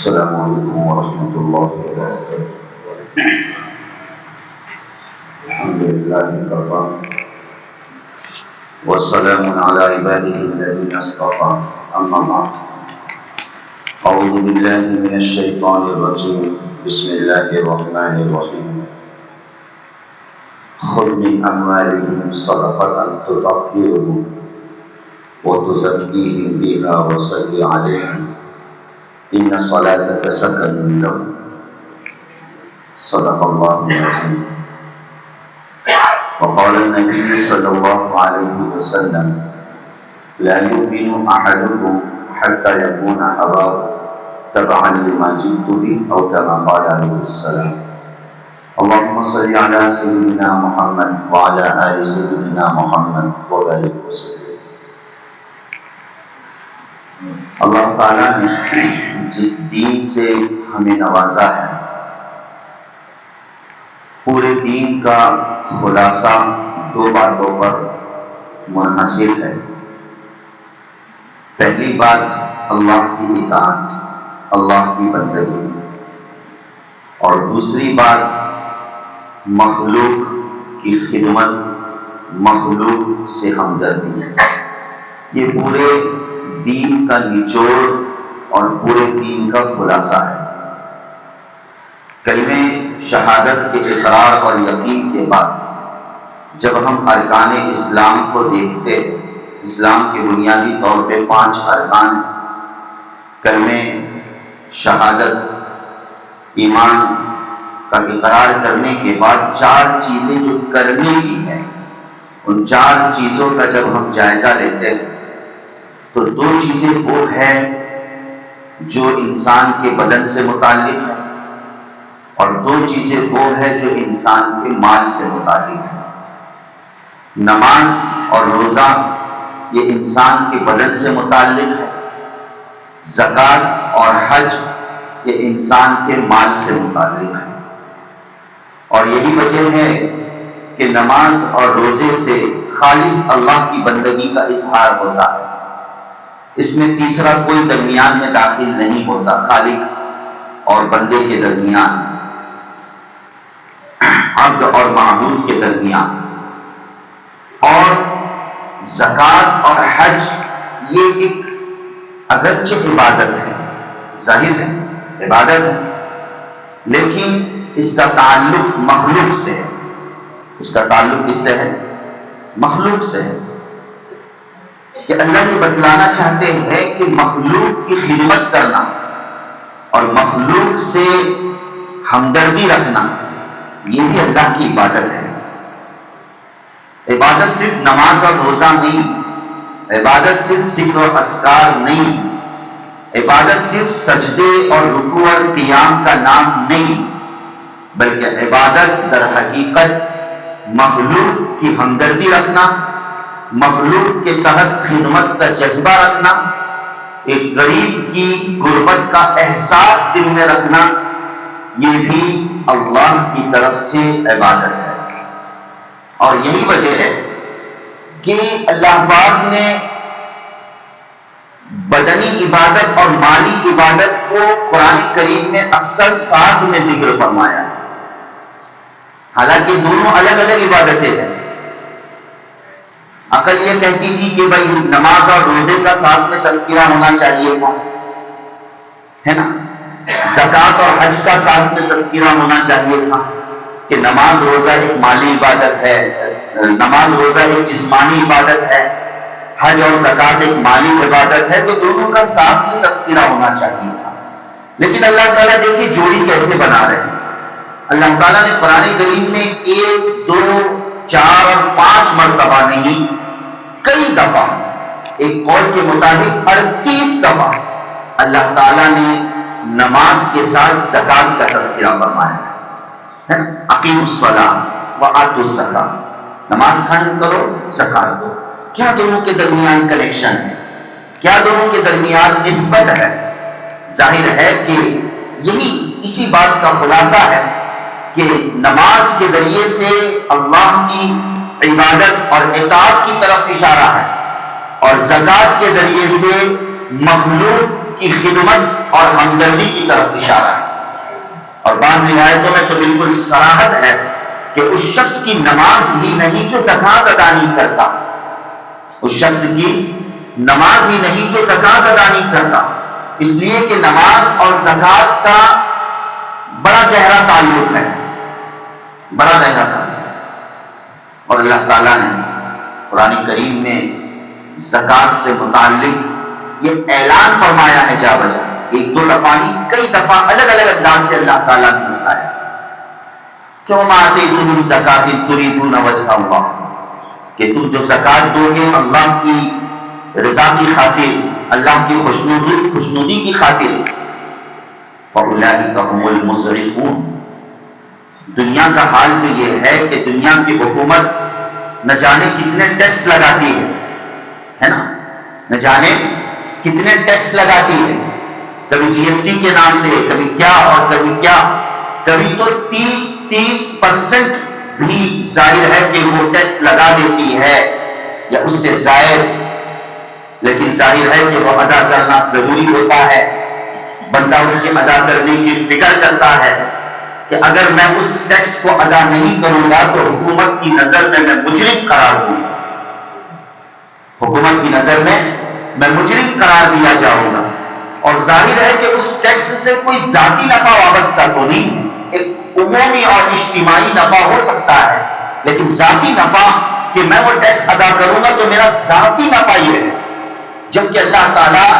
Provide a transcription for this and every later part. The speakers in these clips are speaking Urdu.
السلام عليكم ورحمة الله وبركاته. الحمد لله كفى وسلام على عباده الذين اصطفى. أما بعد، أعوذ بالله من الشيطان الرجيم. بسم الله الرحمن الرحيم. خذ من أموالهم صدقة تطهرهم وتزكيهم بها وصل عليهم إن صلاتك سكن لهم. صدق الله العظيم. وقال النبي صلى الله عليه وسلم: لا يؤمن أحدكم حتى يكون هواه تبعا لما جئت به، أو كما قال عليه السلام. اللهم صل على سيدنا محمد وعلى آل سيدنا محمد وبارك وسلم. اللہ تعالیٰ نے جس دین سے ہمیں نوازا ہے، پورے دین کا خلاصہ دو باتوں پر منحصر ہے. پہلی بات اللہ کی اطاعت، اللہ کی بندگی، اور دوسری بات مخلوق کی خدمت، مخلوق سے ہمدردی. یہ پورے دین کا نچوڑ اور پورے دین کا خلاصہ ہے. کلمہ شہادت کے اقرار اور یقین کے بعد جب ہم ارکان اسلام کو دیکھتے، اسلام کے بنیادی طور پہ 5 ارکان: کلمہ شہادت، ایمان کا اقرار کرنے کے بعد 4 چیزیں جو کرنے کی ہیں، ان 4 چیزوں کا جب ہم جائزہ لیتے ہیں تو 2 چیزیں وہ ہیں جو انسان کے بدن سے متعلق ہے، اور 2 چیزیں وہ ہیں جو انسان کے مال سے متعلق ہے. نماز اور روزہ یہ انسان کے بدن سے متعلق ہے، زکوٰۃ اور حج یہ انسان کے مال سے متعلق ہے. اور یہی وجہ ہے کہ نماز اور روزے سے خالص اللہ کی بندگی کا اظہار ہوتا ہے. اس میں تیسرا کوئی درمیان میں داخل نہیں ہوتا، خالق اور بندے کے درمیان، عبد اور معبود کے درمیان. اور زکوٰۃ اور حج یہ ایک اگرچہ عبادت ہے، ظاہر ہے عبادت ہے، لیکن اس کا تعلق مخلوق سے ہے. اس کا تعلق کس سے ہے؟ مخلوق سے ہے. کہ اللہ یہ بتلانا چاہتے ہیں کہ مخلوق کی خدمت کرنا اور مخلوق سے ہمدردی رکھنا یہ بھی اللہ کی عبادت ہے. عبادت صرف نماز اور روزہ نہیں، عبادت صرف ذکر و اذکار نہیں، عبادت صرف سجدے اور رکوع اور قیام کا نام نہیں، بلکہ عبادت در حقیقت مخلوق کی ہمدردی رکھنا، مخلوق کے تحت خدمت کا جذبہ رکھنا، ایک غریب کی غربت کا احساس دل میں رکھنا، یہ بھی اللہ کی طرف سے عبادت ہے. اور یہی وجہ ہے کہ اللہ پاک نے بدنی عبادت اور مالی عبادت کو قرآن کریم میں اکثر ساتھ میں ذکر فرمایا، حالانکہ دونوں الگ الگ عبادتیں ہیں. عقل یہ کہتی تھی کہ بھائی نماز اور روزے کا ساتھ میں تذکرہ ہونا چاہیے تھا، ہے نا. زکوٰۃ اور حج کا ساتھ میں تذکرہ ہونا چاہیے تھا کہ نماز روزہ ایک مالی عبادت ہے، نماز روزہ ایک جسمانی عبادت ہے، حج اور زکوٰۃ ایک مالی عبادت ہے، تو دونوں کا ساتھ میں تذکرہ ہونا چاہیے تھا. لیکن اللہ تعالیٰ دیکھیے جوڑی کیسے بنا رہے ہیں. اللہ تعالیٰ نے قرآن کریم میں 1 2 4 اور 5 مرتبہ نہیں، کئی دفعہ، ایک قول کے مطابق 38 دفعہ اللہ تعالیٰ نے نماز کے ساتھ زکوٰۃ کا تذکرہ فرمایا ہے. اقیموا الصلاۃ وآتوا الزکاۃ، نماز قائم کرو، زکوٰۃ دو. کیا دونوں کے درمیان کنیکشن ہے؟ کیا دونوں کے درمیان نسبت ہے؟ ظاہر ہے کہ یہی اسی بات کا خلاصہ ہے کہ نماز کے ذریعے سے اللہ کی عبادت اور اطاعت کی طرف اشارہ ہے، اور زکوٰۃ کے ذریعے سے مخلوق کی خدمت اور ہمدردی کی طرف اشارہ ہے۔ اور بعض روایتوں میں تو بالکل صراحت ہے کہ اس شخص کی نماز ہی نہیں جو زکوٰۃ ادا نہیں کرتا، اس شخص کی نماز ہی نہیں جو زکوٰۃ ادا نہیں کرتا، اس لیے کہ نماز اور زکوٰۃ کا بڑا گہرا تعلق ہے، بڑا گہرا تعلق۔ اور اللہ تعالیٰ نے قرآن کریم میں زکوٰۃ سے متعلق یہ اعلان فرمایا ہے جا بجا، ایک دو دفعہ نہیں، کئی دفعہ الگ الگ انداز سے اللہ تعالیٰ نے بتایا کہ وَمَا آتَيْتُم مِّن زَكَاةٍ تُرِيدُونَ وَجْهَ اللَّهِ، کہ تم جو زکوٰۃ دو گے اللہ کی رضا کی خاطر، اللہ کی خوشنودی کی خاطر، فَأُولَٰئِكَ هُمُ الْمُسْرِفُونَ، دنیا کا حال تو یہ ہے کہ دنیا کی حکومت نہ جانے کتنے ٹیکس لگاتی ہے نا، نہ جانے کتنے ٹیکس لگاتی ہے، کبھی جی ایس ٹی کے نام سے، کبھی کیا اور کبھی کیا، کبھی تو 30% بھی ظاہر ہے کہ وہ ٹیکس لگا دیتی ہے یا اس سے زائد، لیکن ظاہر ہے کہ وہ ادا کرنا ضروری ہوتا ہے، بندہ اس کے ادا کرنے کی فکر کرتا ہے کہ اگر میں اس ٹیکس کو ادا نہیں کروں گا تو حکومت کی نظر میں مجرم قرار ہوں گا، حکومت کی نظر میں مجرم قرار دیا جاؤں گا۔ اور ظاہر ہے کہ اس ٹیکس سے کوئی ذاتی نفع وابستہ تو نہیں، ایک عمومی اور اجتماعی نفع ہو سکتا ہے، لیکن ذاتی نفع کہ میں وہ ٹیکس ادا کروں گا تو میرا ذاتی نفع یہ ہے، جبکہ اللہ تعالیٰ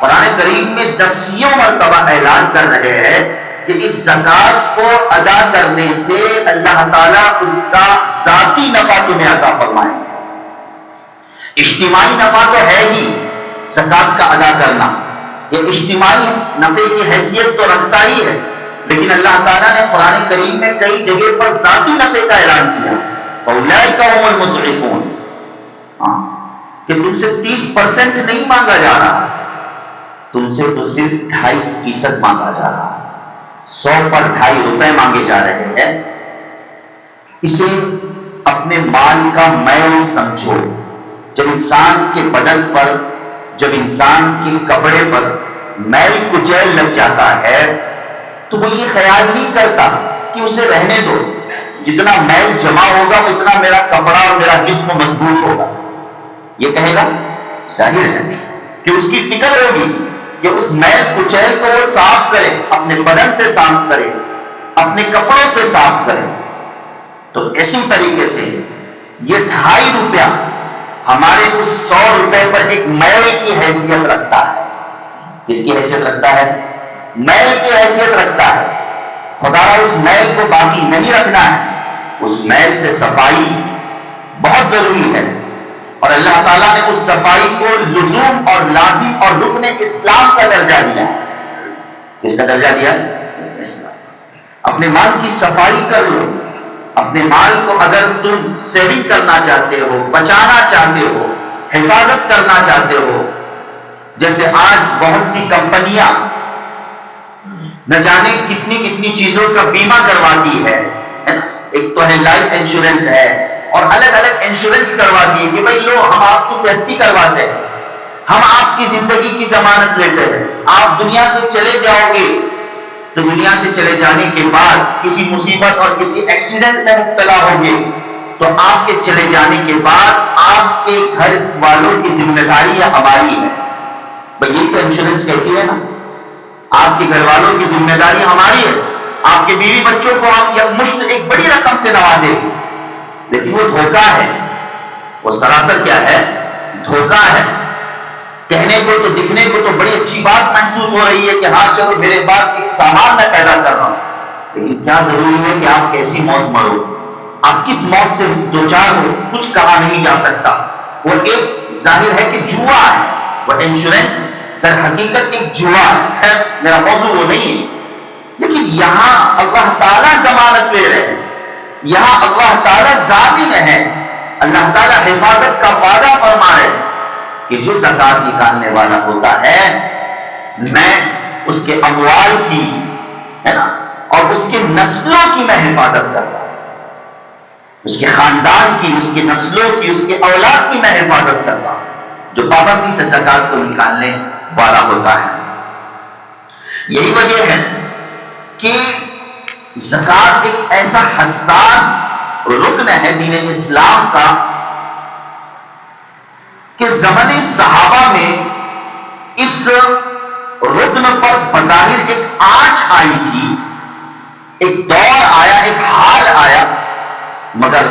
قرآن کریم میں 10 مرتبہ اعلان کر رہے ہیں کہ اس زکوٰۃ کو ادا کرنے سے اللہ تعالیٰ اس کا ذاتی نفع تمہیں عطا فرمائے گا۔ اجتماعی نفع تو ہے ہی زکوٰۃ کا ادا کرنا، یہ اجتماعی نفع کی حیثیت تو رکھتا ہی ہے، لیکن اللہ تعالیٰ نے قرآن کریم میں کئی جگہ پر ذاتی نفع کا اعلان کیا، فَأُولَٰئِكَ هُمُ الْمُضْعِفُونَ، کہ تم سے 30% نہیں مانگا جا رہا، تم سے تو صرف 2.5% مانگا جا رہا، 100 پر 2.5 روپے مانگے جا رہے ہیں۔ اسے اپنے مال کا میل سمجھو، جب انسان کے بدن پر، جب انسان کے کپڑے پر میل کچیل لگ جاتا ہے تو وہ یہ خیال نہیں کرتا کہ اسے رہنے دو، جتنا میل جمع ہوگا اتنا میرا کپڑا اور میرا جسم مضبوط ہوگا، یہ کہے گا، ظاہر ہے کہ اس کی فکر ہوگی کہ اس میل کچیل کو وہ صاف کرے، اپنے بدن سے صاف کرے، اپنے کپڑوں سے صاف کرے۔ تو اسی طریقے سے یہ 2.5 روپیہ ہمارے اس 100 روپے پر ایک میل کی حیثیت رکھتا ہے۔ کس کی حیثیت رکھتا ہے؟ میل کی حیثیت رکھتا ہے۔ خدا اس میل کو باقی نہیں رکھنا ہے، اس میل سے صفائی بہت ضروری ہے، اور اللہ تعالیٰ نے اس صفائی کو لزوم اور لازم اور رکن اسلام کا درجہ دیا۔ کس کا درجہ دیا؟ اسلام۔ اپنے مال کی صفائی کر لو، اپنے مال کو اگر تم سیونگ کرنا چاہتے ہو، بچانا چاہتے ہو، حفاظت کرنا چاہتے ہو، جیسے آج بہت سی کمپنیاں نہ جانے کتنی کتنی چیزوں کا بیمہ کرواتی ہے، ایک تو ہے لائف انشورنس ہے اور الگ الگ انشورنس کرواتی ہے کہ بھائی لو ہم آپ کی سیفٹی کرواتے ہیں، ہم آپ کی زندگی کی ضمانت لیتے ہیں، آپ دنیا سے چلے جاؤ گے تو دنیا سے چلے جانے کے بعد کسی مصیبت اور کسی ایکسیڈنٹ میں مبتلا ہوگے تو آپ کے چلے جانے کے بعد آپ کے گھر والوں کی ذمہ داری یا ہماری ہے، بھائی یہی تو انشورنس کہتی ہے نا، آپ کے گھر والوں کی ذمہ داری ہماری ہے، آپ کے بیوی بچوں کو ہم یک مشت ایک بڑی رقم سے نوازیں گے، لیکن وہ دھوکہ ہے، وہ سراسر کیا ہے؟ دھوکہ ہے۔ کہنے کو تو دکھنے کو تو بڑی اچھی بات محسوس ہو رہی ہے کہ ہاں چلو میرے بعد ایک سامان میں پیدا کر رہا ہوں، لیکن کیا ضروری ہے کہ آپ کیسی موت مرو، آپ کس موت سے دوچار ہو، کچھ کہا نہیں جا سکتا۔ وہ ایک ظاہر ہے کہ جوا ہے، وہ انشورنس در حقیقت ایک جوا ہے، خیر میرا موضوع وہ نہیں ہے، لیکن یہاں اللہ تعالیٰ ضمانت لے رہے ہیں، یہاں اللہ تعالیٰ ضامن ہے، اللہ تعالیٰ حفاظت کا وعدہ فرما رہے ہیں کہ جو زکوٰۃ نکالنے والا ہوتا ہے میں اس کے اموال کی ہے نا اور اس کے نسلوں کی میں حفاظت کرتا ہوں، اس کے خاندان کی، اس کے نسلوں کی، اس کے اولاد کی میں حفاظت کرتا ہوں، جو پابندی سے زکوٰۃ کو نکالنے والا ہوتا ہے۔ یہی وجہ ہے کہ زکوٰۃ ایک ایسا حساس رکن ہے دین اسلام کا کہ زمانے صحابہ میں اس رکن پر بظاہر ایک آنچ آئی تھی، ایک دور آیا، ایک حال آیا، مگر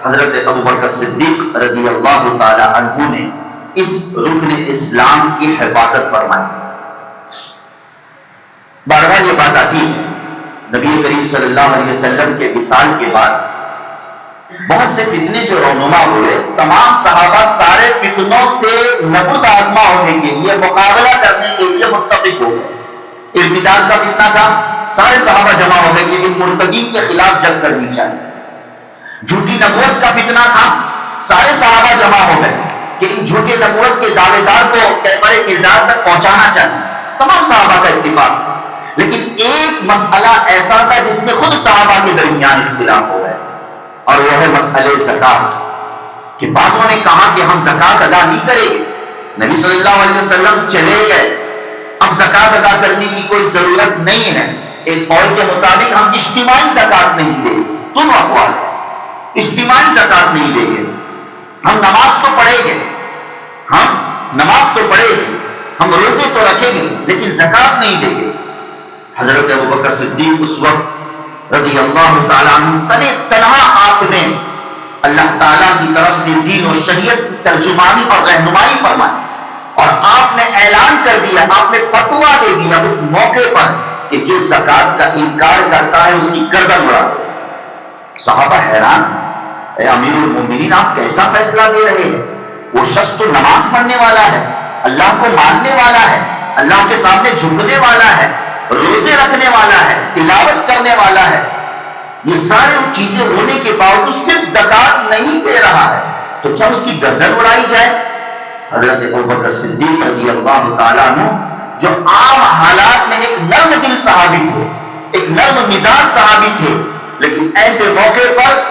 حضرت ابوبکر صدیق رضی اللہ تعالی عنہ نے اس رکن اسلام کی حفاظت فرمائی۔ بارہا یہ بات آتی ہے، نبی کریم صلی اللہ علیہ وسلم کے وصال کے بعد بہت سے فتنے جو رونما ہوئے، تمام صحابہ سارے فتنوں سے نبرد آزما ہونے کے لیے، مقابلہ کرنے کے لیے متفق ہو گئے۔ ارتداد کا فتنہ تھا، سارے صحابہ جمع ہو گئے کہ ان مرتدین کے خلاف جنگ کرنی چاہیے۔ جھوٹی نبوت کا فتنہ تھا، سارے صحابہ جمع ہو گئے کہ ان جھوٹے نبوت کے دعوے دار کو کیفر کردار تک پہنچانا چاہیے۔ تمام صحابہ کا اتفاق تھا، لیکن ایک مسئلہ ایسا تھا جس میں خود صحابہ کے درمیان اختلاف ہو گئے، اور وہ ہے مسئلہ زکوٰۃ۔ کہ بعضوں نے کہا کہ ہم زکوٰۃ ادا نہیں کریں گے، نبی صلی اللہ علیہ وسلم چلے گئے، اب زکوٰۃ ادا کرنے کی کوئی ضرورت نہیں ہے۔ ایک قول کے مطابق ہم اجتماعی زکوٰۃ نہیں دیں گے، دونوں اقوال ہیں، اجتماعی زکوٰۃ نہیں دیں گے، ہم نماز تو پڑھیں گے، ہم روزے تو رکھیں گے، لیکن زکوٰۃ نہیں دیں گے۔ حضرت ابوبکر صدیق اس وقت رضی اللہ تعالیٰ عنہ تنہا آپ نے اللہ تعالیٰ کی طرف سے دین و شریعت کی ترجمانی اور رہنمائی فرمائی، اور آپ نے اعلان کر دیا، آپ نے فتویٰ دے دیا اس موقع پر کہ جو زکوٰۃ کا انکار کرتا ہے اس کی گردن اڑا دو۔ صحابہ حیران، اے امیر المومنین آپ کیسا فیصلہ دے رہے ہیں؟ وہ شخص تو نماز پڑھنے والا ہے، اللہ کو ماننے والا ہے، اللہ کے سامنے جھکنے والا ہے، روزے رکھنے والا ہے، تلاوت کرنے والا ہے، یہ ساری چیزیں ہونے کے باوجود صرف زکوٰۃ نہیں دے رہا ہے، تو کیا اس کی گردن اڑائی جائے؟ حضرت ابوبکر صدیق رضی اللہ تعالیٰ عنہ جو عام حالات میں ایک نرم دل صحابی تھے، ایک نرم مزاج صحابی تھے، لیکن ایسے موقع پر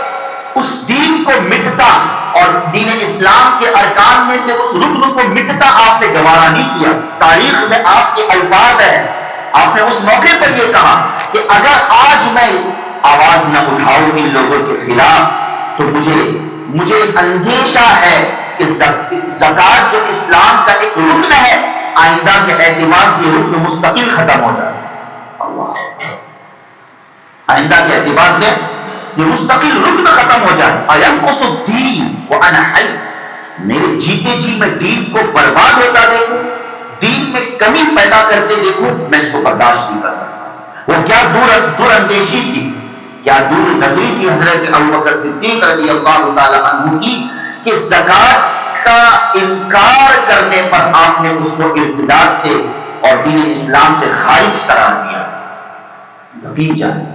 اس دین کو مٹتا اور دین اسلام کے ارکان میں سے اس رکن کو مٹتا آپ نے گوارا نہیں کیا۔ تاریخ میں آپ کے الفاظ ہیں، آپ نے اس موقع پر یہ کہا کہ اگر آج میں آواز نہ اٹھاؤں ان لوگوں کے خلاف تو مجھے اندیشہ ہے کہ زکوٰۃ جو اسلام کا ایک رکن ہے، آئندہ کے اعتبار سے یہ رکن مستقل ختم ہو جائے۔ اللہ، آئندہ کے اعتبار سے یہ مستقل رکن ختم ہو جائے۔ اَيَنْقُصُ الدِّينُ وَأَنَا حَيٌّ، میرے جیتے جی میں دین کو برباد ہوتا دیکھوں، دین میں کمی پیدا کرتے دیکھوں، میں اس کو برداشت نہیں کر سکتا۔ وہ کیا دور اندیشی تھی، کیا دور نظری تھی حضرت ابوبکر صدیق رضی اللہ تعالی عنہ کی کہ زکوٰۃ کا انکار کرنے پر آپ نے اس کو ارتداد سے اور دین اسلام سے خارج قرار دیا۔ یقین جانیں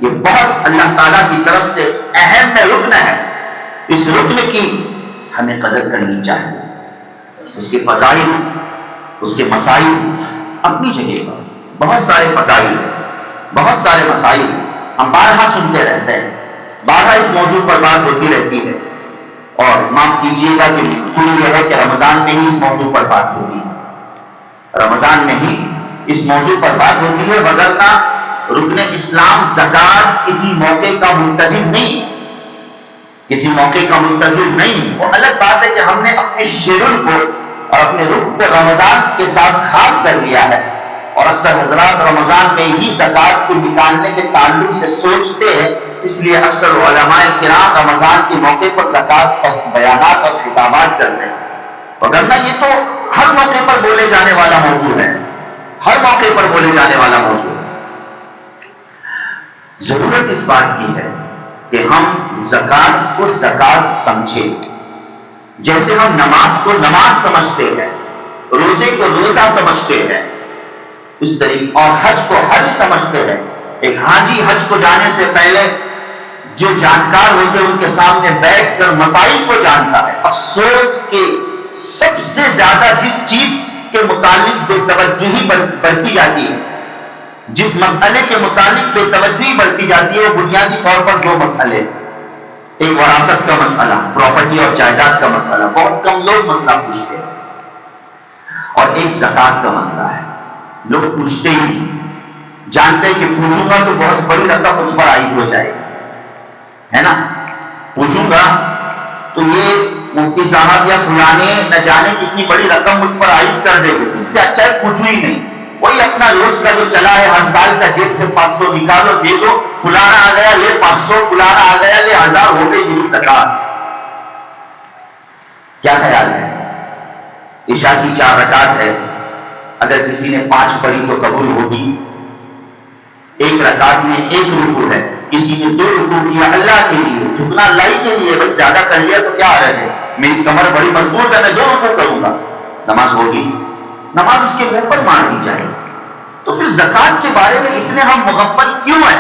یہ بہت اللہ تعالیٰ کی طرف سے اہم رکن ہے، اس رکن کی ہمیں قدر کرنی چاہیے۔ اس کے فضائل، اس کے مسائل اپنی جگہ پر بہت سارے فضائل، بہت سارے مسائل ہم بارہا سنتے رہتے ہیں، بارہا اس موضوع پر بات ہوتی رہتی ہے، اور معاف کیجیے گا کہ پوری یہ ہے کہ رمضان میں ہی اس موضوع پر بات ہوتی ہے، رمضان میں ہی اس موضوع پر بات ہوتی ہے، وگرنہ رکن اسلام زکوٰۃ کسی موقع کا منتظر نہیں، کسی موقع کا منتظر نہیں۔ وہ الگ بات ہے کہ ہم نے اپنے شیڈول کو اور اپنے رخ کو رمضان کے ساتھ خاص کر لیا ہے، اور اکثر حضرات رمضان میں ہی زکوٰۃ کو نکالنے کے تعلق سے سوچتے ہیں، اس لیے اکثر علماء کرام رمضان کے موقع پر زکوٰۃ پر بیانات اور خطابات کرتے ہیں، وگرنہ یہ تو ہر موقع پر بولے جانے والا موضوع ہے، ہر موقع پر بولے جانے والا موضوع ہے۔ ضرورت اس بات کی ہے کہ ہم زکوٰۃ کو زکوٰۃ سمجھیں، جیسے ہم نماز کو نماز سمجھتے ہیں، روزے کو روزہ سمجھتے ہیں، اس طریقے اور حج کو حج سمجھتے ہیں۔ ایک حاجی حج کو جانے سے پہلے جو جانکار ہوتے ہیں ان کے سامنے بیٹھ کر مسائل کو جانتا ہے۔ افسوس کہ سب سے زیادہ جس چیز کے متعلق بے توجہی برتی جاتی ہے، جس مسئلے کے متعلق بے توجہی برتی جاتی ہے، وہ بنیادی طور پر دو مسئلے، ایک وراثت کا مسئلہ، پراپرٹی اور جائیداد کا مسئلہ، بہت کم لوگ مسئلہ پوچھتے ہیں، اور ایک زکوٰۃ کا مسئلہ ہے۔ لوگ پوچھتے ہی نہیں، جانتے کہ پوچھوں گا تو بہت بڑی رقم مجھ پر عائد ہو جائے گی، ہے نا؟ پوچھوں گا تو یہ مفتی صاحب یا فلانے نہ جانے کتنی بڑی رقم مجھ پر عائد کر دے گی، اس سے اچھا ہے پوچھوں ہی نہیں۔ وہی اپنا روز کا جو چلا ہے، ہر سال کا جیب سے 500 نکالو دے دو، فلانا آ گیا لے 500، فلانا آ گیا لے 1000، ہو گئی میری زکات۔ کیا خیال ہے؟ عشاء کی 4 رکعت ہے، اگر کسی نے 5 پڑھی تو قبول ہوگی؟ 1 رکعت میں 1 رکوع ہے، کسی نے 2 رکوع کیا اللہ کے لیے، جھکنا اللہ کے لیے، بھائی زیادہ کر لیا تو کیا حرج ہے، میری کمر بڑی مضبوط ہے میں 2 رکوع کروں گا، نماز ہوگی؟ نماز اس کے منہ پر مار دی جائے۔ تو پھر زکات کے بارے میں اتنے ہم مغفل کیوں ہیں،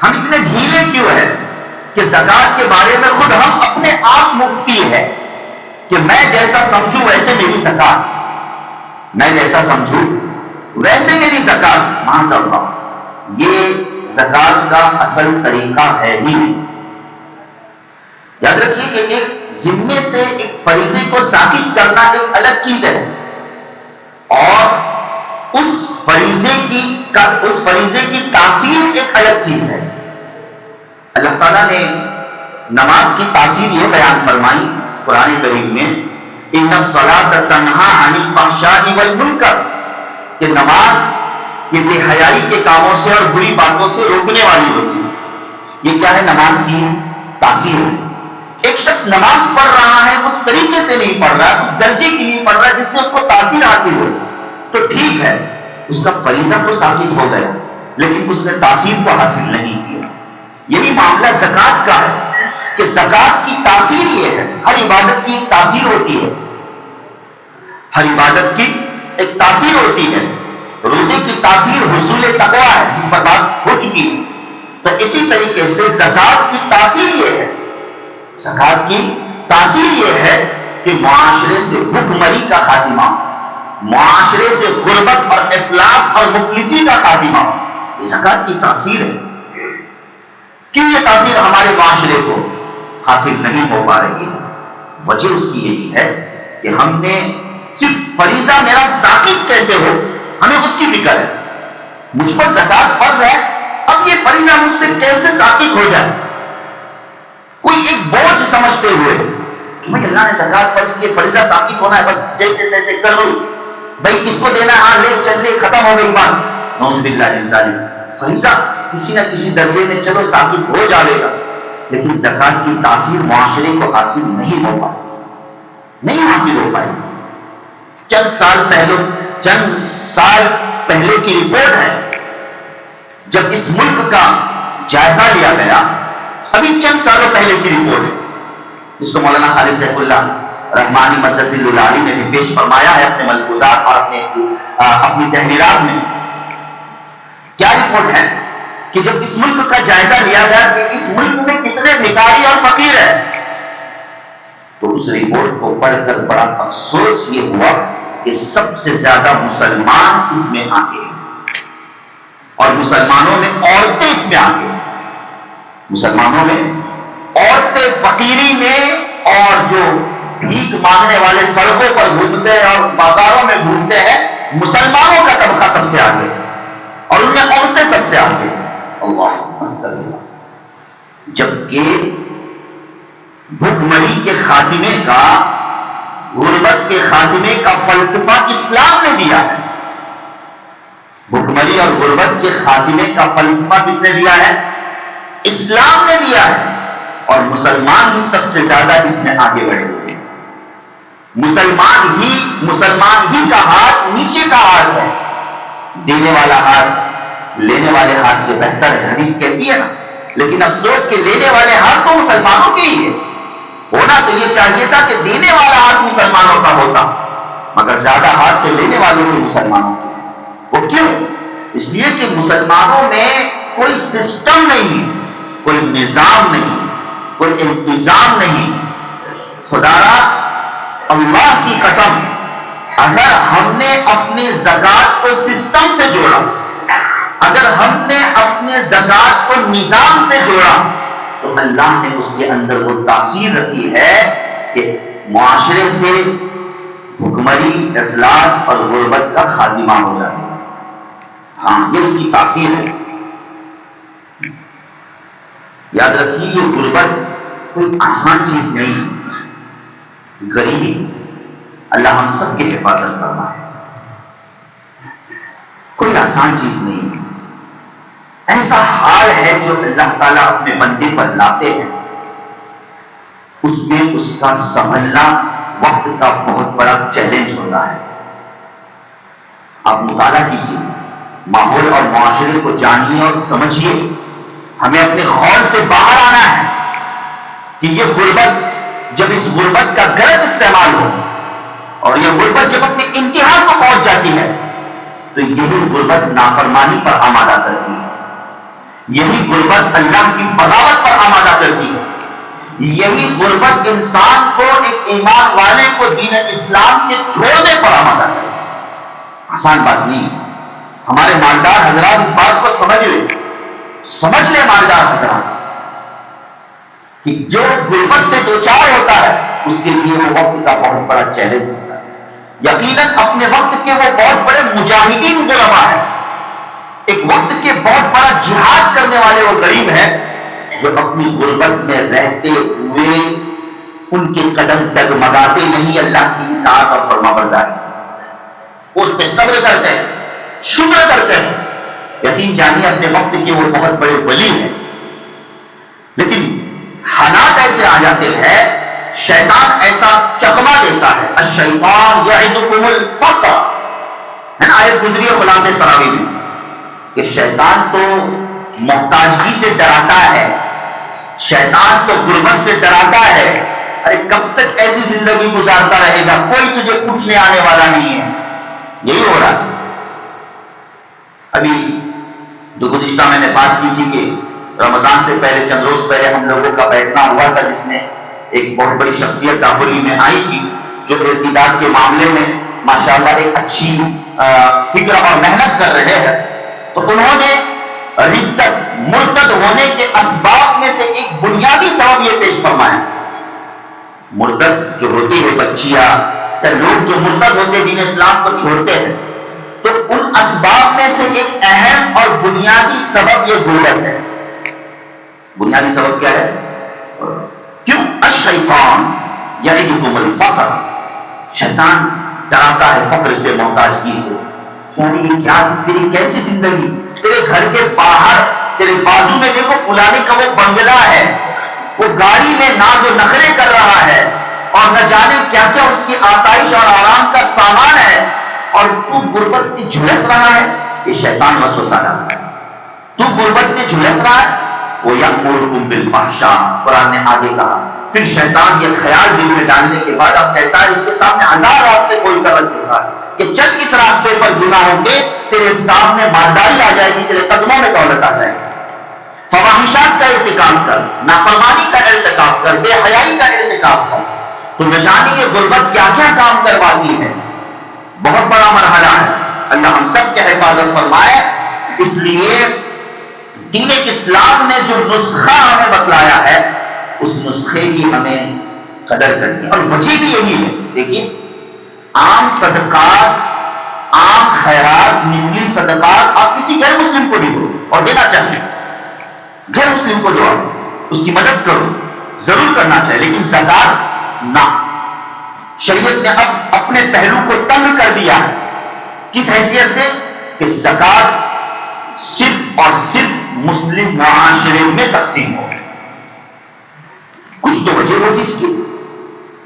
ہم اتنے ڈھیلے کیوں ہیں کہ زکات کے بارے میں خود ہم اپنے آپ مفتی ہے کہ میں جیسا سمجھوں ویسے میری زکات، میں جیسا سمجھوں ویسے میری زکات۔ معاذ اللہ، یہ زکات کا اصل طریقہ ہے ہی نہیں۔ یاد رکھیے کہ ایک ذمے سے ایک فریضے کو ساقط کرنا ایک الگ چیز ہے، اور اس فریضے کی تاثیر ایک الگ چیز ہے۔ اللہ تعالیٰ نے نماز کی تاثیر یہ بیان فرمائی قرآن کریم میں، ان الصلاۃ تنہا عن الفحشاء والمنکر، کہ نماز یہ بے حیائی کے کاموں سے اور بری باتوں سے روکنے والی ہوتی ہے۔ یہ کیا ہے؟ نماز کی تاثیر ہے۔ ایک شخص نماز پڑھ رہا ہے، اس طریقے سے نہیں پڑھ رہا، اس درجے کی نہیں پڑھ رہا جس سے اس کو تاثیر حاصل ہو، تو ٹھیک ہے، اس کا فریضہ تو ثابت ہو گیا، لیکن اس نے تاثیر کو حاصل نہیں کیا۔ یہی معاملہ زکات کا ہے کہ زکات کی تاثیر یہ ہے، ہر عبادت کی ایک تاثیر ہوتی ہے، ہر عبادت کی ایک تاثیر ہوتی ہے۔ روزے کی تاثیر حصول تقویٰ ہے جس پر بات ہو چکی ہے، تو اسی طریقے سے زکات کی تاثیر یہ ہے، زکات کی تاثیر یہ ہے کہ معاشرے سے بھوکمری کا خاتمہ، معاشرے سے غربت اور افلاس اور مفلسی کا خاتمہ، یہ زکات کی تاثیر ہے۔ کیوں یہ تاثیر ہمارے معاشرے کو حاصل نہیں ہو پا رہی ہے؟ وجہ اس کی یہی ہے کہ ہم نے صرف فریضہ میرا ثابت کیسے ہو، ہمیں اس کی فکر ہے۔ مجھ پر زکات فرض ہے، اب یہ فریضہ مجھ سے کیسے ثابت ہو جائے، کوئی ایک بوجھ سمجھتے ہوئے کہ بھائی اللہ نے زکات فرض کی، فریضہ ثابت ہونا ہے، بس جیسے تیسے کر لوں، بھائی کس کو دینا ہے، ہاں لے چل لے، ختم ہو گئی بات۔ نعوذ باللہ من ذالک، فریضہ کسی نہ کسی درجے میں چلو ثابت ہو جائے گا، لیکن زکات کی تاثیر معاشرے کو حاصل نہیں ہو پائے گی، نہیں حاصل ہو پائے گی۔ چند سال پہلے کی رپورٹ ہے، جب اس ملک کا جائزہ لیا گیا، ابھی چند سالوں پہلے کی رپورٹ ہے، جس کو مولانا خالد سیف اللہ رحمانی مدث العالی نے بھی پیش فرمایا ہے اپنے ملفوظات اور اپنی تحریرات میں۔ کیا رپورٹ ہے کہ جب اس ملک کا جائزہ لیا گیا کہ اس ملک میں کتنے بھکاری اور فقیر ہیں، تو اس رپورٹ کو پڑھ کر بڑا افسوس یہ ہوا کہ سب سے زیادہ مسلمان اس میں آگے ہیں، اور مسلمانوں میں عورتیں اس میں آگے ہیں، مسلمانوں میں عورتیں فقیری میں، اور جو بھیک مانگنے والے سڑکوں پر گھومتے ہیں اور بازاروں میں گھومتے ہیں، مسلمانوں کا طبقہ سب سے آگے ہے، اور ان میں عورتیں سب سے آگے ہیں۔ اللہ اکبر۔ جبکہ بھوکمری کے خاتمے کا، غربت کے خاتمے کا فلسفہ اسلام نے دیا ہے۔ بھوکمری اور غربت کے خاتمے کا فلسفہ کس نے دیا ہے؟ اسلام نے دیا ہے، اور مسلمان ہی سب سے زیادہ اس میں آگے بڑھے ہوئے ہیں۔ مسلمان ہی کا ہاتھ نیچے کا ہاتھ ہے، دینے والا ہاتھ لینے والے ہاتھ سے بہتر ہے، حدیث کہتی ہے نا، لیکن افسوس کہ لینے والے ہاتھ تو مسلمانوں کے ہی ہے۔ ہونا تو یہ چاہیے تھا کہ دینے والا ہاتھ مسلمانوں کا ہوتا، مگر زیادہ ہاتھ تو لینے والوں کے مسلمانوں کے ہیں۔ وہ کیوں؟ اس لیے کہ مسلمانوں میں کوئی سسٹم نہیں، کوئی نظام نہیں، کوئی انتظام نہیں۔ خدا را اللہ کی قسم، اگر ہم نے اپنے زکات کو سسٹم سے جوڑا، اگر ہم نے اپنے زکات کو نظام سے جوڑا، تو اللہ نے اس کے اندر وہ تاثیر رکھی ہے کہ معاشرے سے بھوکمری، افلاس اور غربت کا خاتمہ ہو جائے گا۔ ہاں یہ اس کی تاثیر ہے. یاد رکھیے یہ غربت کوئی آسان چیز نہیں ہے. غریبی اللہ ہم سب کی حفاظت فرمائے، کوئی آسان چیز نہیں ہے. ایسا حال ہے جو اللہ تعالیٰ اپنے بندے پر لاتے ہیں، اس میں اس کا سنبھلنا وقت کا بہت بڑا چیلنج ہوتا ہے. آپ مطالعہ کیجیے، ماحول اور معاشرے کو جانیے اور سمجھیے. ہمیں اپنے خول سے باہر آنا ہے کہ یہ غربت جب اس غربت کا غلط استعمال ہو اور یہ غربت جب اپنے انتہا کو پہنچ جاتی ہے تو یہی غربت نافرمانی پر آمادہ کرتی ہے، یہی غربت اللہ کی بغاوت پر آمادہ کرتی ہے، یہی غربت انسان کو، ایک ایمان والے کو دین اسلام کے چھوڑنے پر آمادہ کرتی ہے. آسان بات نہیں. ہمارے مالدار حضرات اس بات کو سمجھ لے مالدار حضرات کہ جو غربت سے دوچار ہوتا ہے اس کے لیے وہ وقت کا بہت بڑا چیلنج ہوتا ہے. یقیناً اپنے وقت کے وہ بہت بڑے مجاہدین غربا ہیں، ایک وقت کے بہت بڑا جہاد کرنے والے وہ غریب ہیں جو اپنی غربت میں رہتے ہوئے ان کے قدم ڈگمگاتے نہیں اللہ کی اطاعت اور فرمانبرداری سے، اس پہ صبر کرتے ہیں، شکر کرتے ہیں. یقین جانیے اپنے وقت کے وہ بہت بڑے ولی ہیں. لیکن حالات ایسے آ جاتے ہیں، شیطان ایسا چکما دیتا ہے. الشیطان یعدکم الفقر، ہے نا، آیت گزری ہے خلاصہ تراویح میں کہ شیطان تو محتاجگی سے ڈراتا ہے، شیطان تو غربت سے ڈراتا ہے. ارے کب تک ایسی زندگی گزارتا رہے گا، کوئی تجھے پوچھنے آنے والا نہیں ہے. یہی ہو رہا ہے. ابھی جو گزشتہ میں نے بات کی تھی کہ رمضان سے پہلے چند روز پہلے ہم لوگوں کا بیٹھنا ہوا تھا جس میں ایک بہت بڑی شخصیت داخلی میں آئی تھی جو ارتداد کے معاملے میں ماشاءاللہ ایک اچھی فکر اور محنت کر رہے ہیں. تو انہوں نے ردت مرتد ہونے کے اسباب میں سے ایک بنیادی سبب یہ پیش فرمایا. مرتد جو ہوتی ہے بچیاں یا لوگ جو مرتد ہوتے دین اسلام کو چھوڑتے ہیں، تو ان اسباب میں سے ایک اہم اور بنیادی سبب یہ غربت ہے. بنیادی سبب کیا ہے؟ کیوں؟ الشیطان یعدکم الفقر، شیطان ڈراتا ہے فقر سے، محتاجگی سے. یعنی یہ کیا تیری کیسی زندگی، تیرے گھر کے باہر تیرے بازو میں دیکھو فلانے کا وہ بنگلہ ہے، وہ گاڑی میں ناز و نخرے کر رہا ہے اور نہ جانے کیا کیا اس کی آسائش اور آرام کا سامان ہے، اور تو غربت میں جھلس رہا ہے. یہ شیطان وسوسہ ڈالتا ہے. تو غربت میں جھلس رہا ہے. وہ یأمرکم بالفحشاء، قرآن نے آگے کہا. پھر شیطان یہ خیال دل میں ڈالنے کے بعد اب کہتا ہے اس کے سامنے ہزار راستے کھول کر رکھ دیتا ہے کہ چل اس راستے پر گناہوں کے، تیرے سامنے مالداری آ جائے گی، تیرے قدموں میں دولت آ جائے گی. فواحشات کا ارتکاب کر، نافرمانی کا ارتکاب کر، بے حیائی کا ارتکاب کر. تو نہ جانے یہ غربت کیا کیا کام کرواتی ہے. بہت بڑا مرحلہ ہے. اللہ ہم سب کے حفاظت فرمائے. اس لیے دین اسلام نے جو نسخہ ہمیں بتلایا ہے اس نسخے کی ہمیں قدر کرنی ہے. اور وجہ بھی یہی ہے. دیکھیے عام صدقات، عام خیرات، نفلی صدقات آپ کسی غیر مسلم کو بھی دو اور دینا چاہیے. غیر مسلم کو دو، اس کی مدد کرو، ضرور کرنا چاہیے. لیکن زکات نہ. شریعت نے اب اپنے پہلو کو تنگ کر دیا ہے. کس حیثیت سے؟ کہ زکات صرف اور صرف مسلم معاشرے میں تقسیم ہو. کچھ تو وجہ ہوگی اس کی.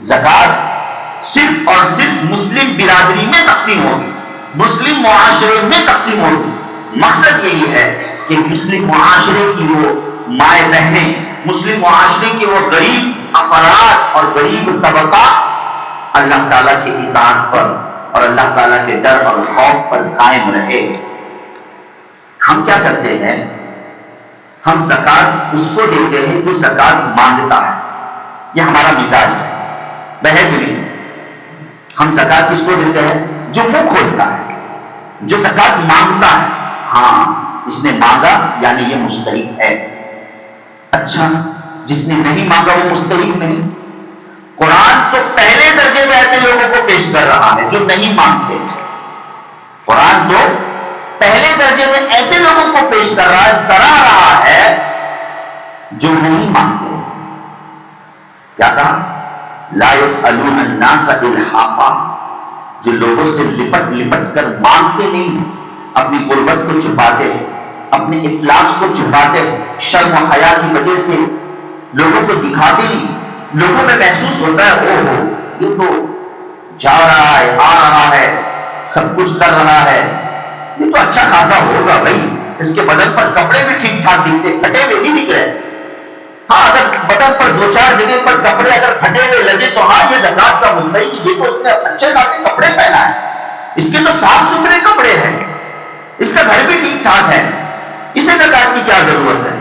زکات صرف اور صرف مسلم برادری میں تقسیم ہوگی، مسلم معاشرے میں تقسیم ہوگی. مقصد یہی ہے کہ مسلم معاشرے کی وہ مائیں بہنیں، مسلم معاشرے کے وہ غریب افراد اور غریب طبقہ اللہ تعالیٰ کی اطاعت پر اور اللہ تعالیٰ کے ڈر اور خوف پر قائم رہے. ہم کیا کرتے ہیں؟ ہم زکات اس کو دیتے ہیں جو زکات مانگتا ہے. یہ ہمارا مزاج ہے، بہت نہیں. ہم زکات کس کو دیتے ہیں؟ جو منہ کھولتا ہے، جو زکات مانگتا ہے. ہاں اس نے مانگا یعنی یہ مستحق ہے. اچھا جس نے نہیں مانگا وہ مستحق نہیں. قرآن تو پہلے میں ایسے لوگوں کو پیش کر رہا ہے جو نہیں مانتے. قرآن تو پہلے درجے میں ایسے لوگوں کو پیش کر رہا ہے، سراہ رہا ہے جو نہیں مانتے۔ کیا کہا؟ لا يسألون الناس الحافا، جو لوگوں سے لپٹ لپٹ کر مانگتے نہیں، اپنی غربت کو چھپاتے ہیں، اپنے افلاس کو چھپاتے ہیں، شرم و حیا کی وجہ سے لوگوں کو دکھاتے نہیں۔ لوگوں میں محسوس ہوتا ہے او ہو یہ تو جا رہا ہے، آ رہا ہے، سب کچھ کر رہا ہے، یہ تو اچھا خاصا ہوگا بھائی، اس کے بدن پر کپڑے بھی ٹھیک ٹھاک دکھتے، پھٹے ہوئے نہیں دکھ رہے۔ ہاں اگر بدن پر دو چار جگہ پر کپڑے اگر پھٹے ہوئے لگے تو ہاں یہ زکات کا مستحق، یہ تو اس نے اچھے خاصے کپڑے پہنا ہے، اس کے تو صاف ستھرے کپڑے ہیں، اس کا گھر بھی ٹھیک ٹھاک ہے، اسے زکات کی کیا ضرورت ہے،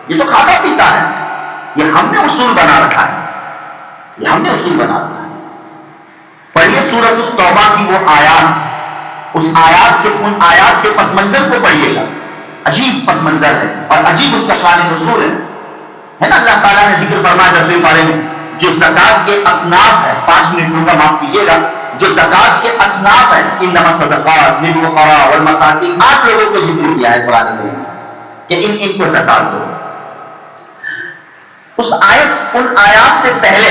یہ تو کھاتا پیتا ہے۔ یہ ہم نے اصول بنا رکھا ہے، یہ ہم نے اصول بنا رکھا ہے۔ پڑھیے سورۃ التوبہ کی وہ آیات، اس آیات کے ان آیات کے پس منظر کو پڑھیے گا، عجیب پس منظر ہے اور عجیب اس کا شان نزول ہے نا۔ اللہ تعالیٰ نے ذکر فرمایا 10ویں پارے میں جو زکات کے اصناف ہے، 5 منٹ کا معاف کیجیے گا، جو زکات کے اصناف ہیں، انما الصدقات للفقراء والمساکین، 8 لوگوں کو ذکر کیا ہے قرآن کریم کہ ان کو زکات دو۔ ان آیات سے پہلے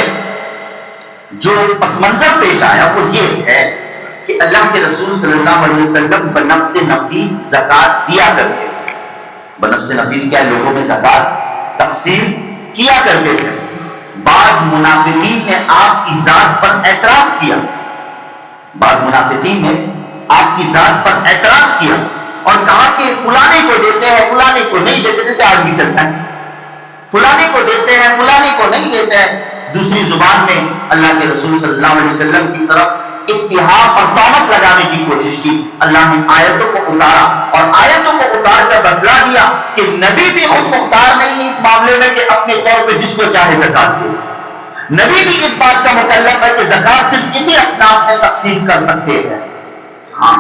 جو پس منظر پیش آیا وہ یہ ہے کہ اللہ کے رسول صلی اللہ علیہ وسلم بنفس نفیس زکات دیا کرتے تھے۔ بنفس نفیس کیا لوگوں میں زکات تقسیم کیا کرتے تھے۔ بعض منافقین نے آپ کی ذات پر اعتراض کیا، بعض منافقین نے آپ کی ذات پر اعتراض کیا اور کہا کہ فلانے کو دیتے ہیں فلانے کو نہیں دیتے، جیسے آج بھی چلتا ہے، فلانے کو دیتے ہیں فلانے کو نہیں دیتے ہیں۔ دوسری زبان میں اللہ کے رسول صلی اللہ علیہ وسلم کی طرف اتہام اور تہمت لگانے کی کوشش کی۔ اللہ نے آیتوں کو اتارا اور آیتوں کو اتار کر بتلا دیا کہ نبی بھی خود مختار نہیں ہے اس معاملے میں کہ اپنے طور پہ جس کو چاہے زکات دے۔ نبی بھی اس بات کا مکلف ہے کہ زکات صرف اسی اصناف میں تقسیم کر سکتے ہیں۔ ہاں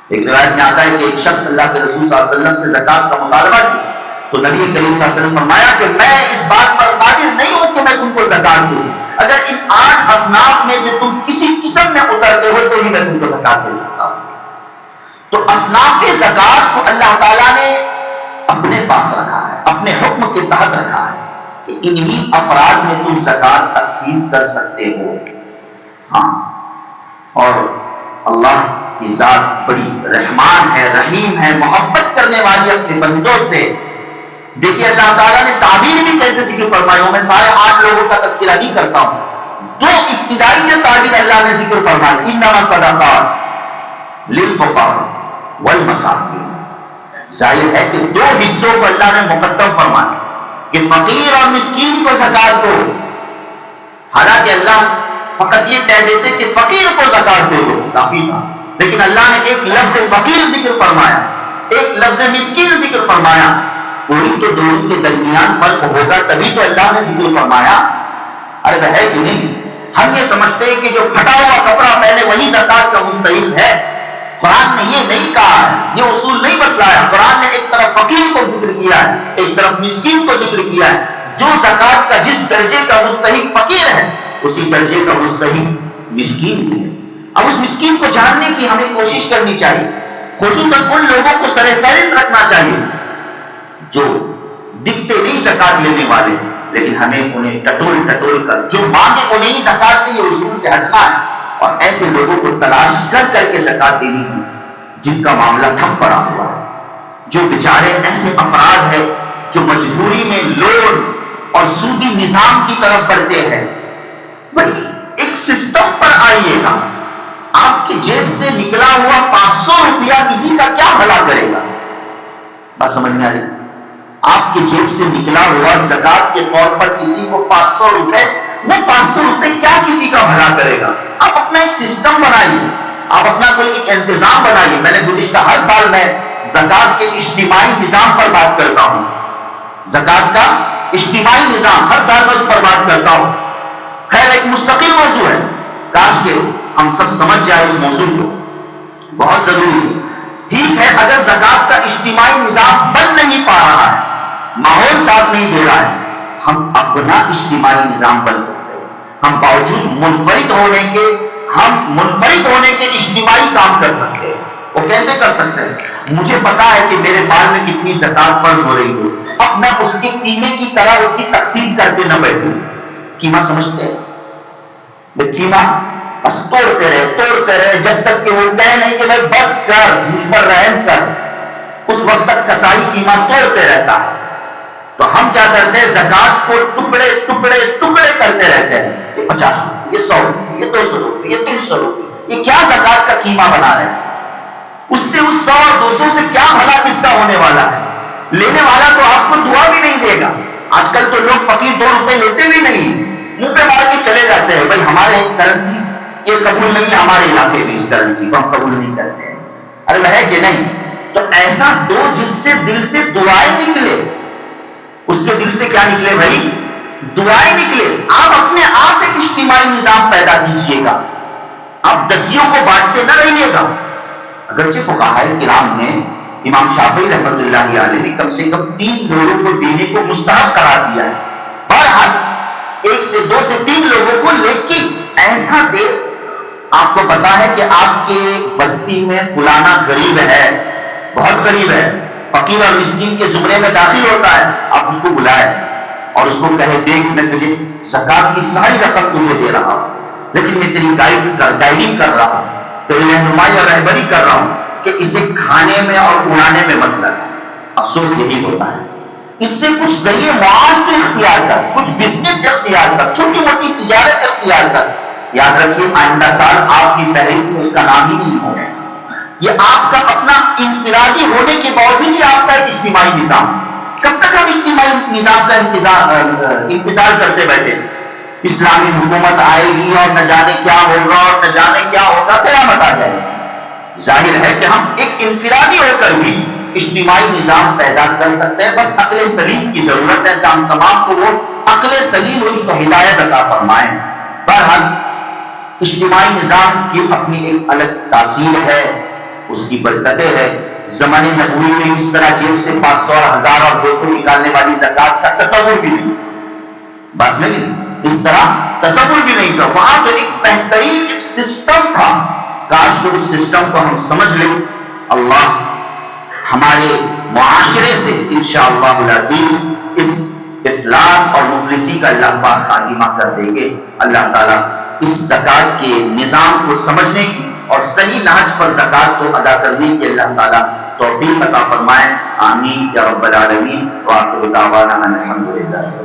ایک روایت میں آتا ہے کہ ایک شخص اللہ کے رسول صلی اللہ علیہ وسلم سے زکات کا مطالبہ کیا تو نبی کریم صلی اللہ علیہ وسلم فرمایا کہ میں اس بات پر قادر نہیں ہوں کہ میں تم کو زکات دوں، اگر ان 8 اصناف میں سے تم کسی قسم میں اترتے ہو تو ہی میں تم کو زکات دے سکتا ہوں۔ تو اصناف زکات کو اللہ تعالیٰ نے اپنے پاس رکھا ہے، اپنے حکم کے تحت رکھا ہے کہ انہی افراد میں تم زکات تقسیم کر سکتے ہو۔ ہاں اور اللہ کی ذات بڑی رحمان ہے، رحیم ہے، محبت کرنے والی اپنے بندوں سے۔ دیکھیے اللہ تعالیٰ نے تعبیر بھی کیسے ذکر فرمائی، میں سارے 8 لوگوں کا تذکرہ نہیں کرتا ہوں، 2 ابتدائی جو تعبیر اللہ نے ذکر فرمائی، انما الصدقات للفقراء والمساکین، ظاہر ہے کہ 2 حصوں کو اللہ نے مقدم فرمایا کہ فقیر اور مسکین کو زکات دو۔ حالانکہ اللہ فقط یہ کہہ دیتے کہ فقیر کو زکات دے دو کافی تھا، لیکن اللہ نے ایک لفظ فقیر ذکر فرمایا، ایک لفظ مسکین ذکر فرمایا۔ کوئی تو دونوں کے درمیان فرق ہوگا تبھی تو اللہ نے ذکر فرمایا۔ ارے وہ ہے کہ نہیں؟ ہم یہ سمجھتے ہیں کہ جو پھٹا ہوا کپڑا پہنے وہی زکات کا مستحق ہے۔ قرآن نے یہ نہیں کہا ہے، یہ اصول نہیں بتلایا۔ قرآن نے ایک طرف فقیر کو ذکر کیا ہے، ایک طرف مسکین کو ذکر کیا ہے۔ جو زکات کا جس درجے کا مستحق فقیر ہے اسی درجے کا مستحق مسکین بھی ہے۔ اب اس مسکین کو جاننے کی ہمیں کوشش کرنی چاہیے، خصوصاً ان لوگوں کو سر فہرست رکھنا چاہیے جو دکھتے نہیں زکات لینے والے، لیکن ہمیں انہیں ٹٹول کر جو مانگے انہیں ہی زکات دیں، یہ اصول سے ہٹنا ہے اور ایسے لوگوں کو تلاش کر کے زکات دینی ہے جن کا معاملہ ٹھپ پڑا ہوا ہے، جو بیچارے ایسے افراد ہیں جو مجبوری میں لون اور سودی نظام کی طرف بڑھتے ہیں۔ بھائی ایک سسٹم پر آئیے گا، آپ کی جیب سے نکلا ہوا 500 روپیہ کسی کا کیا بھلا کرے گا؟ بات سمجھ میں آ رہی؟ آپ کی جیب سے نکلا ہوا زکات کے طور پر کسی کو 500 روپے، وہ 500 روپے کیا کسی کا بھلا کرے گا؟ آپ اپنا ایک سسٹم بنائیے، آپ اپنا کوئی ایک انتظام بنائیے۔ میں نے گزشتہ ہر سال میں زکات کے اجتماعی نظام پر بات کرتا ہوں، زکات کا اجتماعی نظام ہر سال میں اس پر بات کرتا ہوں۔ خیر ایک مستقل موضوع ہے، کاش کہ ہم سب سمجھ جائیں اس موضوع کو، بہت ضروری ہے۔ ٹھیک ہے اگر زکات کا اجتماعی نظام بن نہیں پا رہا ہے، ماحول ساتھ نہیں دے رہا ہے، ہم اپنا اجتماعی نظام بن سکتے ہیں۔ ہم باوجود منفرد ہونے کے اجتماعی کام کر سکتے ہیں۔ وہ کیسے کر سکتے ہیں؟ مجھے پتا ہے کہ میرے مال میں کتنی زکات فرض ہو رہی ہے، اب میں اس کے قیمے کی طرح اس کی تقسیم کرتے نہ بیٹھوں۔ قیمہ سمجھتے ہیں؟ قیمہ بس توڑتے رہے جب تک کہ وہ کہے نہیں کہ بھائی بس کر، مجھ پر رحم کر، اس وقت تک کسائی قیمہ توڑتے رہتا ہے۔ تو ہم کیا کرتے ہیں؟ زکات کو ٹکڑے ٹکڑے ٹکڑے کرتے رہتے ہیں، یہ 50 روپے، یہ 100 روپے، یہ 200 روپے، یہ 300 روپے، یہ کیا زکات کا قیمہ بنا رہے ہیں؟ اس سے اس 100 اور 200 سے کیا بھلا قصہ ہونے والا ہے؟ لینے والا تو آپ کو دعا بھی نہیں دے گا۔ آج کل تو لوگ فقیر 2 روپے لیتے بھی نہیں، منہ پہ مار کے چلے جاتے ہیں، بھائی ہمارے کرنسی یہ قبول نہیں ہے، ہمارے علاقے میں اس کرنسی کو ہم قبول نہیں کرتے ہیں۔ ارے وہ ہے کہ نہیں؟ تو ایسا دو جس سے دل سے دعائیں نکلے۔ اس کے دل سے کیا نکلے بھائی؟ دعائیں نکلے۔ آپ اپنے آپ ایک اجتماعی نظام پیدا کیجئے گا، آپ دسیوں کو بانٹتے نہ رہیے گا۔ اگرچہ فقہائے کرام نے، امام شافعی رحمۃ اللہ علیہ نے کم سے کم 3 لوگوں کو دینے کو مستحب قرار دیا ہے، بہرحال 1 سے 2 سے 3 لوگوں کو، لیکن ایسا دے آپ کو پتا ہے کہ آپ کے بستی میں فلانا غریب ہے، بہت غریب ہے، فقیر اور مسکین کے زمرے میں داخل ہوتا ہے، آپ اس کو بلائیں اور اس کو کہے دیکھ میں تجھے زکات کی ساری رقم تجھے دے رہا ہوں، لیکن میں تیری گائیڈنگ کر رہا ہوں، تیری رہنمائی اور رہبری کر رہا ہوں کہ اسے کھانے میں اور اڑانے میں مت لگا۔ افسوس یہی ہوتا ہے۔ اس سے کچھ ذریعے معاش تو اختیار کر، کچھ بزنس اختیار کر، چھوٹی موٹی تجارت اختیار کر۔ یاد رکھیے آئندہ سال آپ کی فہرست میں اس کا نام ہی نہیں ہوگا۔ یہ آپ کا اپنا انفرادی ہونے کے باوجود یہ آپ کا ایک اجتماعی نظام۔ کب تک ہم اجتماعی نظام کا انتظار کرتے بیٹھے؟ اسلامی حکومت آئے گی اور نہ جانے کیا ہوگا اور نہ جانے کیا ہوگا، قیامت آ جائے گی۔ ظاہر ہے کہ ہم ایک انفرادی ہو کر بھی اجتماعی نظام پیدا کر سکتے ہیں، بس عقل سلیم کی ضرورت ہے۔ ہم تمام کو وہ عقل سلیم رشد و ہدایت عطا فرمائیں۔ بہرحال اجتماعی نظام کی اپنی ایک الگ تاثیر ہے، اس کی برکتیں ہے۔ زمانے نبوی میں اس طرح جیب سے 500 اور 1000 اور 200 نکالنے والی زکات کا تصور بھی نہیں، بس میں نہیں، اس طرح تصور بھی نہیں تھا۔ وہاں تو ایک بہترین ایک سسٹم تھا، کاش کہ اس سسٹم کو ہم سمجھ لیں۔ اللہ ہمارے معاشرے سے انشاءاللہ العزیز اس افلاس اور مفلسی کا اللہ پاک خاتمہ کر دیں گے۔ اللہ تعالیٰ اس زکات کے نظام کو سمجھنے کی اور صحیح نہج پر زکات کو ادا کرنے کی اللہ تعالیٰ توفیق عطا فرمائے۔ آمین یا رب العالمین۔ وآخر دعوانا الحمدللہ۔